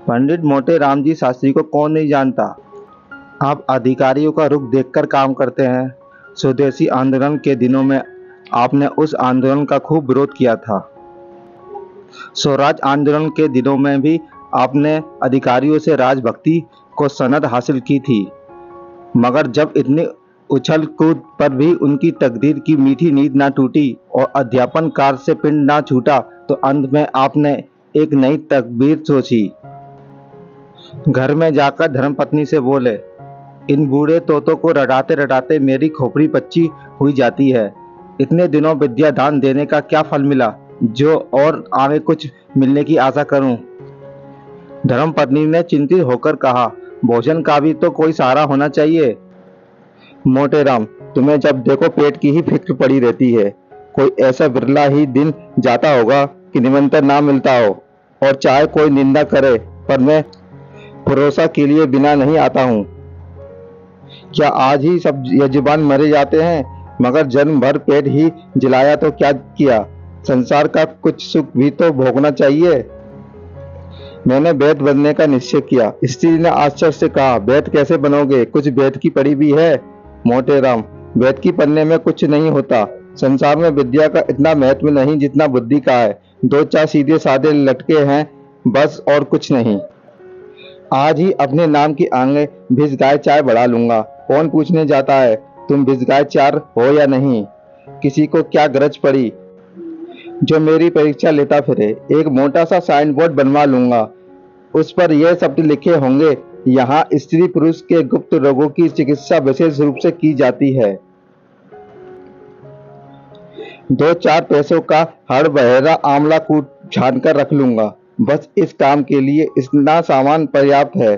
पंडित मोटे राम जी शास्त्री को कौन नहीं जानता। आप अधिकारियों का रुख देखकर काम करते हैं। स्वदेशी आंदोलन के दिनों में आपने उस आंदोलन का खूब विरोध किया था। स्वराज आंदोलन के दिनों में भी आपने अधिकारियों से राजभक्ति को सनद हासिल की थी। मगर जब इतनी उछल कूद पर भी उनकी तकदीर की मीठी नींद ना टूटी और अध्यापन कार्य से पिंड ना छूटा, तो अंत में आपने एक नई तकदीर सोची। घर में जाकर धर्मपत्नी से बोले, इन बूढ़े तोतों को रटाते रटाते मेरी खोपड़ी पच्ची हुई जाती है। इतने दिनों विद्या दान देने का क्या फल मिला जो और आगे कुछ मिलने की आशा करूं। धर्मपत्नी ने चिंतित होकर कहा, भोजन का भी तो कोई सहारा होना चाहिए। मोटे राम, तुम्हें जब देखो पेट की ही फिक्र पड़ी रहती है। कोई ऐसा बिरला ही दिन जाता होगा कि निमंत्रण ना मिलता हो, और चाहे कोई निंदा करे, पर मैं भरोसा के लिए बिना नहीं आता हूँ। क्या आज ही सब यजमान मरे जाते हैं, मगर जन्म भर पेट ही जलाया तो क्या किया। संसार का कुछ सुख भी तो भोगना चाहिए। मैंने वैद्य बनने का निश्चय किया। स्त्री ने आश्चर्य से कहा, वैद्य कैसे बनोगे, कुछ वेद की पढ़ी भी है। मोटे राम, वेद की पढ़ने में कुछ नहीं होता। संसार में विद्या का इतना महत्व नहीं जितना बुद्धि का है। दो चार सीधे साधे लटके हैं बस, और कुछ नहीं। आज ही अपने नाम की आगे भिसगाय चाय बढ़ा लूंगा। कौन पूछने जाता है तुम भिसगाय चार हो या नहीं। किसी को क्या गरज पड़ी जो मेरी परीक्षा लेता फिरे। एक मोटा सा साइन बोर्ड बनवा लूंगा, उस पर यह शब्द लिखे होंगे, यहाँ स्त्री पुरुष के गुप्त रोगों की चिकित्सा विशेष रूप से की जाती है। दो चार पैसों का हड़ बहेरा आंवला कूट छान कर रख लूंगा। बस इस काम के लिए इतना सामान पर्याप्त है।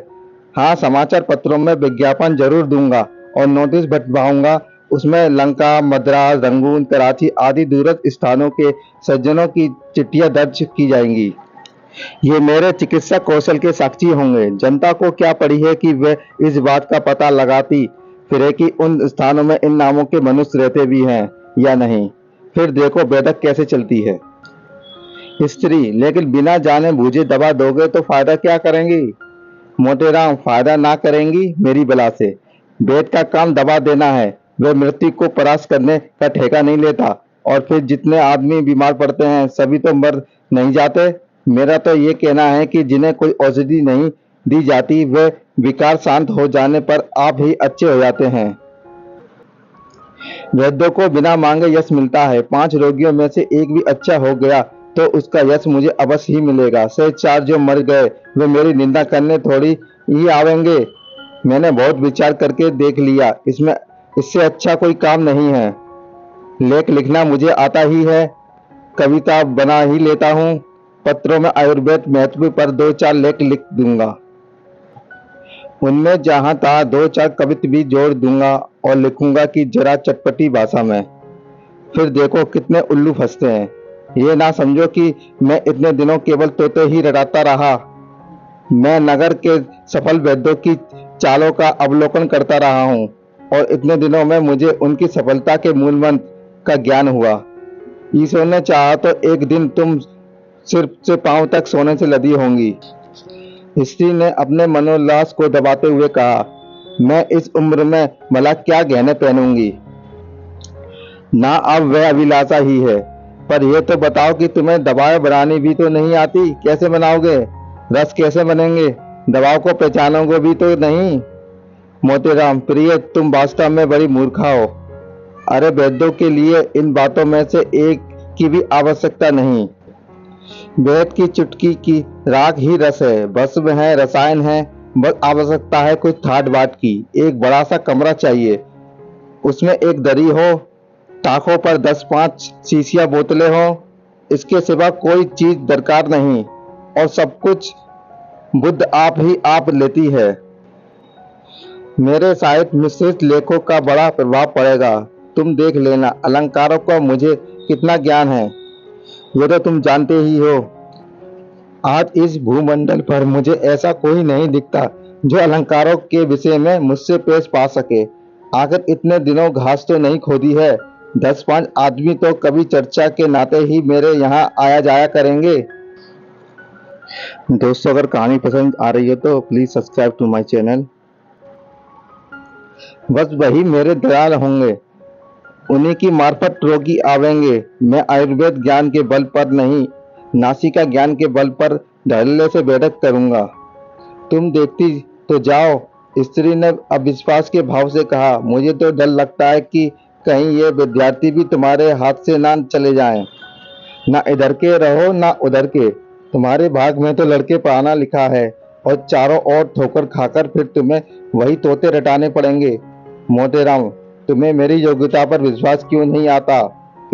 हाँ, समाचार पत्रों में विज्ञापन जरूर दूंगा और नोटिस बंटवाऊंगा। उसमें लंका, मद्रास, रंगून, कराची आदि दूरस्थ स्थानों के सज्जनों की चिट्ठियां दर्ज की जाएंगी। ये मेरे चिकित्सा कौशल के साक्षी होंगे। जनता को क्या पड़ी है कि वे इस बात का पता लगाती फिरे कि उन स्थानों में इन नामों के मनुष्य रहते भी हैं या नहीं। फिर देखो बैठक कैसे चलती है। स्त्री, लेकिन बिना जाने बूझे दबा दोगे तो फायदा क्या करेंगी। मोटे राम, फायदा ना करेंगी मेरी बला से। वेद का काम दबा देना है। वे मृत्यु को परास्त करने का ठेका नहीं लेता। और फिर जितने आदमी बीमार पड़ते हैं सभी तो मर नहीं जाते। मेरा तो ये कहना है कि जिन्हें कोई औषधि नहीं दी जाती वे विकार शांत हो जाने पर आप ही अच्छे हो जाते हैं। वैद्यों को बिना मांगे यश मिलता है। 5 रोगियों में से एक भी अच्छा हो गया तो उसका यश मुझे अवश्य ही मिलेगा। से 4 जो मर गए वे मेरी निंदा करने थोड़ी ही आवेंगे। मैंने बहुत विचार करके देख लिया, इसमें इससे अच्छा कोई काम नहीं है। लेख लिखना मुझे आता ही है, कविता बना ही लेता हूँ। पत्रों में आयुर्वेद महत्व पर 2-4 लेख लिख दूंगा। उनमें जहां तहां 2-4 कविता भी जोड़ दूंगा और लिखूंगा कि जरा चटपटी भाषा में। फिर देखो कितने उल्लू फंसते हैं। ये ना समझो कि मैं इतने दिनों केवल तोते ही रटाता रहा। मैं नगर के सफल वैद्यों की चालों का अवलोकन करता रहा हूँ, और इतने दिनों में मुझे उनकी सफलता के मूल मंत्र का ज्ञान हुआ। ईश्वर ने चाहा तो एक दिन तुम सिर से पांव तक सोने से लदी होंगी। स्त्री ने अपने मनोल्लास को दबाते हुए कहा, मैं इस उम्र में भला क्या गहने पहनूंगी। ना अब वह अभिलाषा ही है। पर यह तो बताओ कि तुम्हें दवाएं बनानी भी तो नहीं आती, कैसे बनाओगे। रस कैसे बनेंगे, दवाओं को पहचानोगे भी तो नहीं। मोटे राम, प्रिय तुम वास्तव में बड़ी मूर्खा हो। अरे वैद्यों के लिए इन बातों में से एक की भी आवश्यकता नहीं। वेद की चुटकी की राग ही रस है, भस्म है, रसायन है। बस आवश्यकता है कुछ ठाट बाट की। एक बड़ा सा कमरा चाहिए, उसमें एक दरी हो, ताकों पर 10-5 शीशियां बोतलें हो। इसके सिवा कोई चीज दरकार नहीं, और सब कुछ बुद्ध आप ही आप लेती है। मेरे साहित्य मिश्रित लेखों का बड़ा प्रभाव पड़ेगा। तुम देख लेना, अलंकारों का मुझे कितना ज्ञान है ये तो तुम जानते ही हो। आज इस भूमंडल पर मुझे ऐसा कोई नहीं दिखता जो अलंकारों के विषय में मुझसे पेश पा सके। आखिर इतने दिनों घास तो नहीं खोदी है। 10-5 आदमी तो कभी चर्चा के नाते ही मेरे यहाँ आया जाया करेंगे। दोस्तों, अगर कहानी पसंद आ रही है तो please subscribe to my channel. बस वही मेरे दयाल होंगे, उन्हीं की मार्फत रोगी आवेंगे। मैं आयुर्वेद ज्ञान के बल पर नहीं, नासिका ज्ञान के बल पर धड़ल्ले से बैठक करूंगा। तुम देखती तो जाओ। स्त्री ने अविश्वास के भाव से कहा, मुझे तो डर लगता है कि कहीं ये विद्यार्थी भी तुम्हारे हाथ से ना चले जाएं। ना इधर के रहो ना उधर के, तुम्हारे भाग में तो लड़के पढ़ाना लिखा है, और चारों ओर ठोकर खाकर फिर तुम्हें वही तोते रटाने पड़ेंगे। मोटेराम, तुम्हें मेरी योग्यता पर विश्वास क्यों नहीं आता?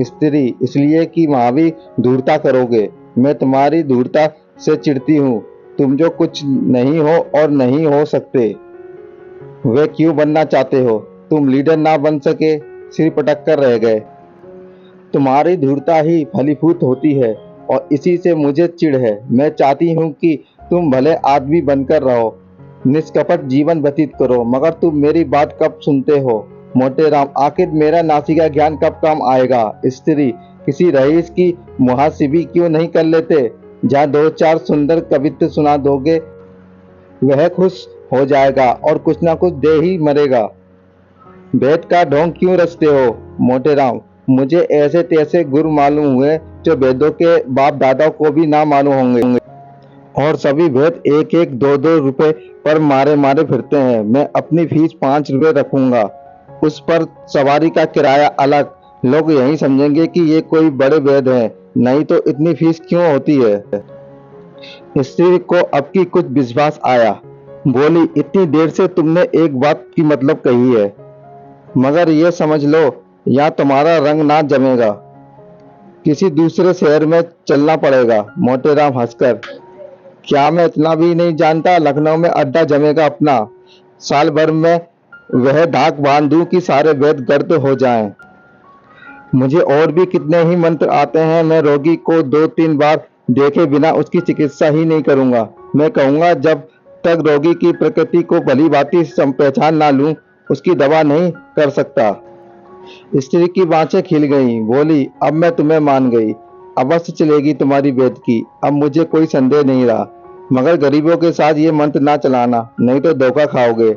स्त्री, इसलिए कि वहां भी धूर्ता करोगे। मैं तुम्हारी धूर्ता से चिढ़ती हूँ। तुम जो कुछ नहीं हो और नहीं हो सकते, वे क्यों बनना चाहते हो? तुम लीडर ना बन सके, सिर पटक कर रह गए। तुम्हारी धूर्ता ही फलीभूत होती है और इसी से मुझे चिढ़ है। मैं चाहती हूँ कि तुम भले आदमी बनकर रहो, निष्कपट जीवन व्यतीत करो, मगर तुम मेरी बात कब सुनते हो? मोटेराम, आखिर मेरा नासिका ज्ञान कब काम आएगा? स्त्री, किसी रईस की मुहासिबी क्यों नहीं कर लेते? जहाँ दो चार सुंदर कवित्व सुना दोगे, वह खुश हो जाएगा और कुछ ना कुछ दे ही मरेगा। वेद का ढोंग क्यों रचते हो? मोटेराम, मुझे ऐसे तैसे गुरु मालूम हुए जो वेदों के बाप दादाओं को भी ना मालूम होंगे, और सभी वेद एक एक दो दो रुपए पर मारे मारे फिरते हैं। मैं अपनी फीस 5 रुपए रखूंगा, उस पर सवारी का किराया अलग। लोग यही समझेंगे कि ये कोई बड़े वेद हैं, नहीं तो इतनी फीस क्यों होती है? स्त्री को अब की कुछ विश्वास आया। बोली, इतनी देर से तुमने एक बात की मतलब कही है, मगर ये समझ लो या तुम्हारा रंग ना जमेगा, किसी दूसरे शहर में चलना पड़ेगा। मोटेराम हंसकर, क्या मैं इतना भी नहीं जानता? लखनऊ में अड्डा जमेगा अपना। साल भर में वह धाक बांध दूं कि सारे वेद गर्द हो जाएं। मुझे और भी कितने ही मंत्र आते हैं। मैं रोगी को 2-3 बार देखे बिना उसकी चिकित्सा ही नहीं करूंगा। मैं कहूंगा, जब तक रोगी की प्रकृति को भली भांति पहचान ना लूं, उसकी दवा नहीं कर सकता। स्त्री की बाँछें खिल गईं। बोली, अब मैं तुम्हें मान गई। अवश्य चलेगी तुम्हारी वेद की, अब मुझे कोई संदेह नहीं रहा। मगर गरीबों के साथ ये मंत्र ना चलाना, नहीं तो धोखा खाओगे।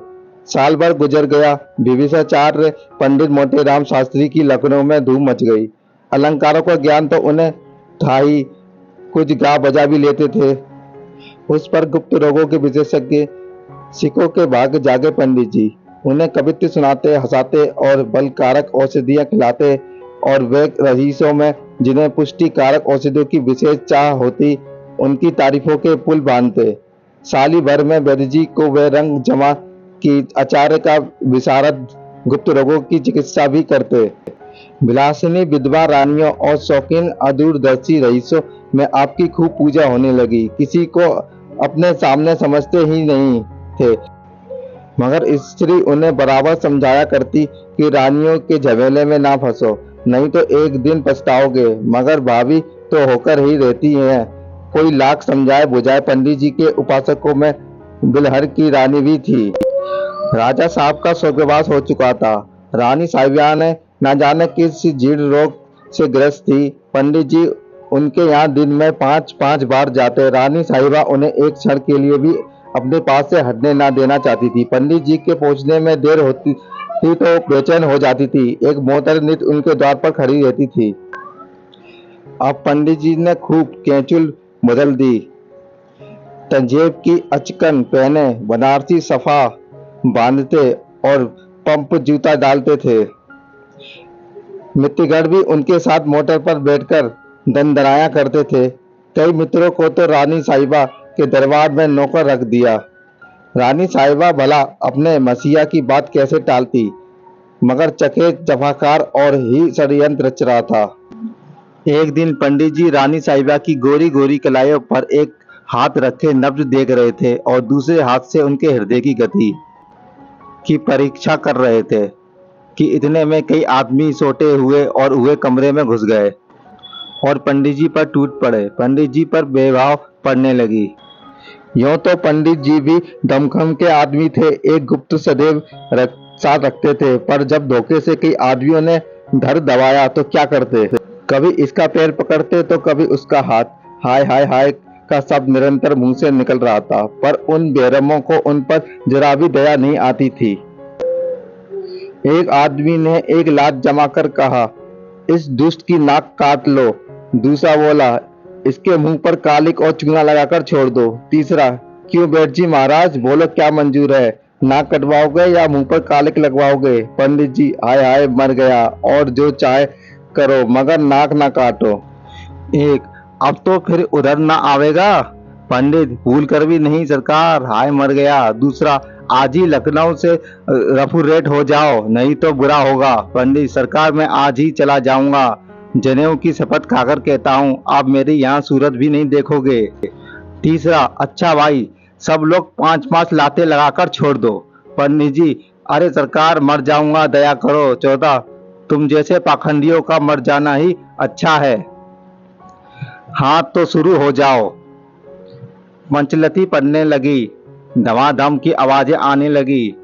साल भर गुजर गया। विविधाचार्य पंडित मोटेराम शास्त्री की लखनऊ में धूम मच गई। अलंकारों का ज्ञान तो उन्हें था ही, कुछ गा बजा भी लेते थे। उस पर गुप्त रोगों के विशेषज्ञ सिखों के भाग्य जागे पंडित जी। उन्हें कवित्व सुनाते, हंसाते और बलकारक औषधियां खिलाते, और वे रईसों में जिन्हें पुष्टि कारक औषधियों की विशेष चाह होती, उनकी तारीफों के पुल बांधते। साली भर में वैद्य जी को वे रंग जमा की आचार्य का विशारद गुप्त रोगों की चिकित्सा भी करते। विलासिनी विधवा रानियों और शौकीन अदूरदर्शी रईसों में आपकी खूब पूजा होने लगी। किसी को अपने सामने समझते ही नहीं थे, मगर स्त्री उन्हें बराबर समझाया करती कि रानियों के झमेले में ना फंसो, नहीं तो एक दिन पछताओगे। मगर भाभी तो होकर ही रहती हैं, कोई लाख समझाए बुझाए। पंडित जी के उपासकों में बिलहर की रानी भी थी। राजा साहब का स्वर्गवास हो चुका था। रानी साहिबा ने न जाने किस जीर्ण रोग से ग्रस्त थी। पंडित जी उनके यहाँ दिन में 5-5 बार जाते। रानी साहिबा उन्हें एक क्षण के लिए भी अपने पास से हटने ना देना चाहती थी। पंडित जी के पहुंचने में देर होती थी तो बेचैन हो जाती थी। एक मोहतर नित उनके द्वार पर खड़ी रहती थी। अब पंडित जी ने खूब कैंचुल बदल दी, तंजेब की अचकन पहने, बनारसी सफा बांधते और पंप जूता डालते थे। मित्रगण भी उनके साथ मोटर पर बैठकर दंदनाया करते थे। कई मित्रों को तो रानी साहिबा के दरबार में नौकर रख दिया। रानी साहिबा भला अपने मसीहा की बात कैसे टालती, मगर चकेत जफाकार और ही षड्यंत्र रच रहा था। एक दिन पंडित जी रानी साहिबा की गोरी गोरी कलाइयों पर एक हाथ रखे नब्ज देख रहे थे और दूसरे हाथ से उनके हृदय की गति की परीक्षा कर रहे थे कि इतने में कई आदमी सोते हुए और हुए कमरे में घुस गए और पंडित जी पर टूट पड़े। पंडित जी पर बेभाव पड़ने लगी। यूं तो पंडित जी भी दमखम के आदमी थे, एक गुप्त सदैव साथ रखते थे, पर जब धोखे से कई आदमियों ने धर दबाया तो क्या करते? कभी इसका पैर पकड़ते तो कभी उसका हाथ। हाय हाय हाय, का शब्द निरंतर मुंह से निकल रहा था, पर उन बेरहमों को उन पर जरा भी दया नहीं आती थी। एक आदमी ने एक लात जमाकर कहा, इस दुष्ट की नाक काट लो। दूसरा बोला, इसके मुंह पर कालिक और चूना लगाकर छोड़ दो। तीसरा, क्यों बेट जी महाराज, बोलो क्या मंजूर है, नाक कटवाओगे या मुंह पर कालिक लगवाओगे? पंडित जी, हाय हाय मर गया, और जो चाहे करो मगर नाक ना काटो। एक, अब तो फिर उधर ना आवेगा? पंडित, भूल कर भी नहीं सरकार, हाय मर गया। दूसरा, आज ही लखनऊ से रफू रेट हो जाओ, नहीं तो बुरा होगा। पंडित, सरकार मैं आज ही चला जाऊंगा, जनेऊ की शपथ खाकर कहता हूँ, आप मेरी यहाँ सूरत भी नहीं देखोगे। तीसरा, अच्छा भाई, सब लोग 5-5 लातें लगाकर छोड़ दो। पंडित जी, अरे सरकार मर जाऊंगा, दया करो। चौथा, तुम जैसे पाखंडियों का मर जाना ही अच्छा है। हाँ तो शुरू हो जाओ। मंचलती पड़ने लगी, धमाधम की आवाजें आने लगी।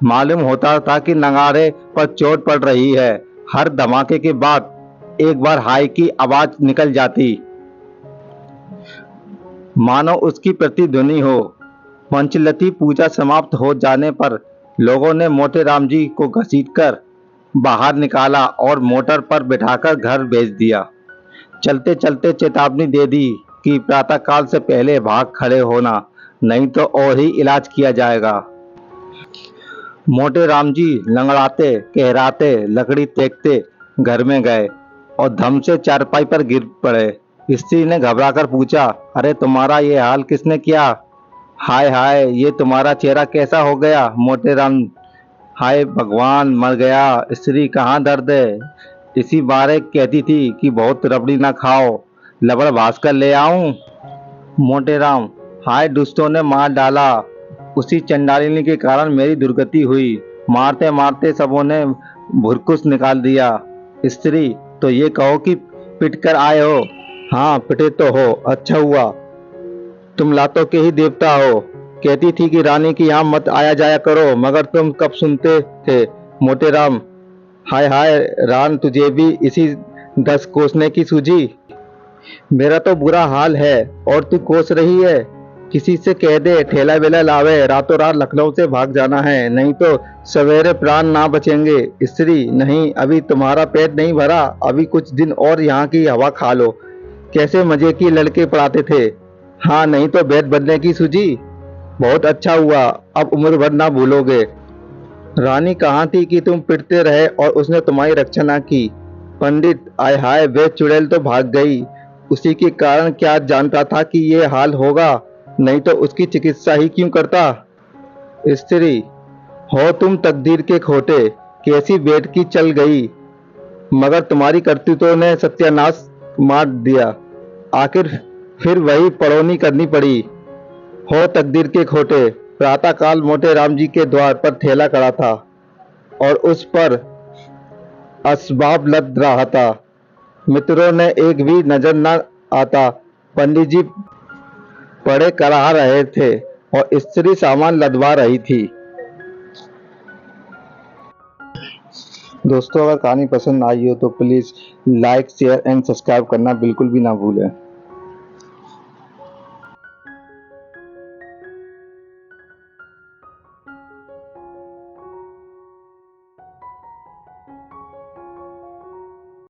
मालूम होता था कि नगाड़े पर चोट पड़ रही है। हर धमाके के बाद एक बार हाय की आवाज निकल जाती, मानो उसकी प्रतिध्वनि हो। पंचलती पूजा समाप्त हो जाने पर लोगों ने मोटे राम जी को घसीटकर बाहर निकाला और मोटर पर बिठाकर घर भेज दिया। चलते चलते चेतावनी दे दी कि प्रातःकाल से पहले भाग खड़े होना, नहीं तो और ही इलाज किया जाएगा। मोटे राम जी लंगड़ाते कहराते लकड़ी फेंकते घर में गए और धम से चारपाई पर गिर पड़े। स्त्री ने घबराकर पूछा, अरे तुम्हारा ये हाल किसने किया? हाय हाय, ये तुम्हारा चेहरा कैसा हो गया? मोटे राम, हाय भगवान मर गया। स्त्री, कहाँ दर्द है? इसी बारे कहती थी कि बहुत रबड़ी ना खाओ, लबड़ भास्कर ले आऊं? मोटे राम, हाय दुष्टों ने मार डाला, उसी चंडालिनी के कारण मेरी दुर्गति हुई, मारते मारते सबों ने भुरकुस निकाल दिया। स्त्री, तो ये कहो कि पिट कर आए हो? हाँ पिटे तो हो, अच्छा हुआ, तुम लातों के ही देवता हो। कहती थी कि रानी की यहाँ मत आया जाया करो, मगर तुम कब सुनते थे। मोटे राम, हाय हाय रान, तुझे भी इसी 10 कोसने की सूझी? मेरा तो बुरा हाल है और तू कोस रही है। किसी से कह दे ठेला वेला लावे, रातों रात लखनऊ से भाग जाना है, नहीं तो सवेरे प्राण ना बचेंगे। स्त्री, नहीं अभी तुम्हारा पेट नहीं भरा, अभी कुछ दिन और यहाँ की हवा खा लो। कैसे मजे की लड़के पढ़ाते थे। हाँ नहीं तो बैत बनने की सूझी? बहुत अच्छा हुआ, अब उम्र भर ना भूलोगे। रानी कहाँ थी कि तुम पिटते रहे और उसने तुम्हारी रक्षा ना की? पंडित, आय हाय, वे चुड़ैल तो भाग गई, उसी के कारण क्या जानता था कि ये हाल होगा, नहीं तो उसकी चिकित्सा ही क्यों करता। स्त्री, हो तुम तकदीर के खोटे, कैसी बेट की चल गई, मगर तुम्हारी करतूतों ने सत्यानाश मार दिया, आखिर फिर वही पड़ोनी करनी पड़ी। हो तकदीर के खोटे। प्रातःकाल मोटे राम जी के द्वार पर ठेला खड़ा था और उस पर असबाब लद रहा था। मित्रों ने एक भी नजर न आता। पंडित जी पड़े करा रहे थे और स्त्री सामान लदवा रही थी। दोस्तों, अगर कहानी पसंद आई हो तो please like share and subscribe करना बिल्कुल भी ना भूलें।